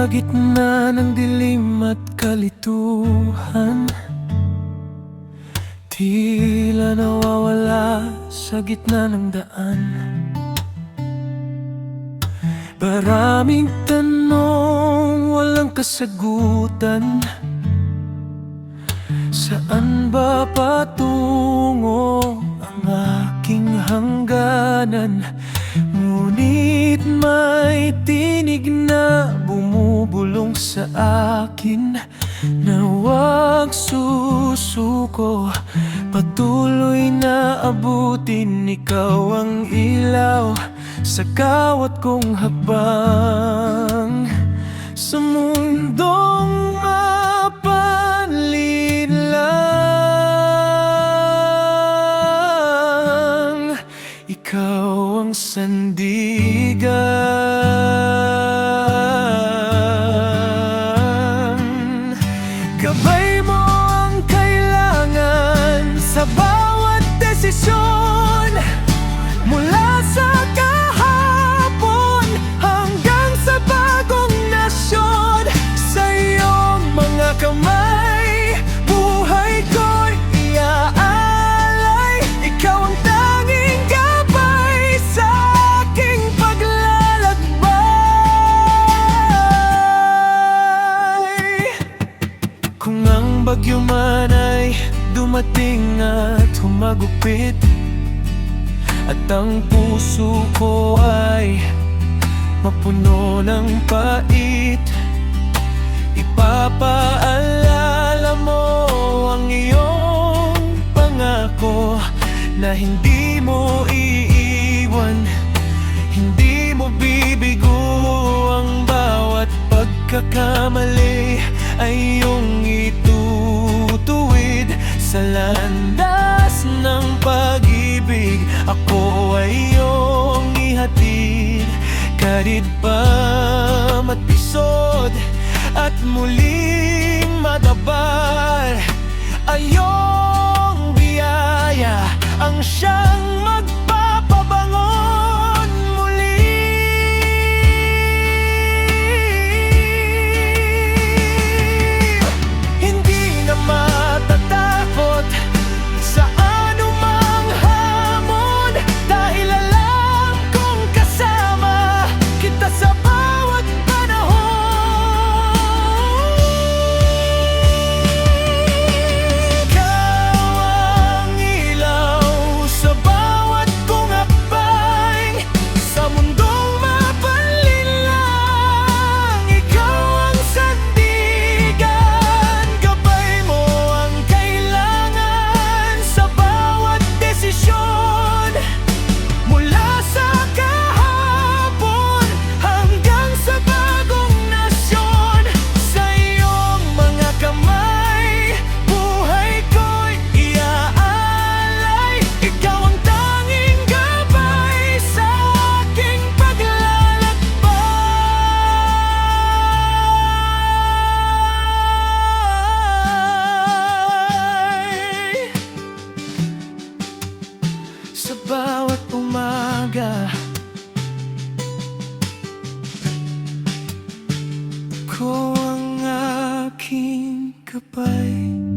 Sa gitna ng dilim at kalituhan, tila nawawala sa gitna ng daan. Maraming tanong, walang kasagutan. Saan ba patungo ang aking hangganan? Ngunit may tinig na bumubulong sa akin na huwag susuko, patuloy na abutin. Ikaw ang ilaw sa bawat kong hakbang, sa mundong mapanlinlang. Ikaw ang sandigan, gabay mo ang kailangan sa bawat desisyon. Mula sa kahapon hanggang sa bagong nasyon, sa iyong mga kamay buhay ko'y iaalay. Ikaw ang tanging gabay sa aking paglalakbay. Kung ang bagyo man ay dumating at humagupit, at ang puso ko ay mapuno ng pait, ipapaalala mo ang iyong pangako na hindi mo iiwan, hindi mo bibigo. Ang bawat pagkakamali ay iyong itutuwid sa landas ng pag-ibig. Ako ay iyong ihatid kahit pa matisod at muling madabar. Ay iyong biyaya ang siyang magpapabangon muli. Hindi na matatakot sa anumang hamon, dahil alam kong kasama kita sa bawat panahon. Ikaw ang ilaw sa bawat kong hakbang, sa mundong mapanlinlang. Ikaw ang sandigan, gabay mo ang kailangan sa bawat desisyon. Mula sa kahapon hanggang sa bagong nasyon, sa iyong mga kamay buhay ko'y iaalay. Ikaw ang tanging gabay sa aking paglalakbay. Sa bawat umaga ko ang aking gabay.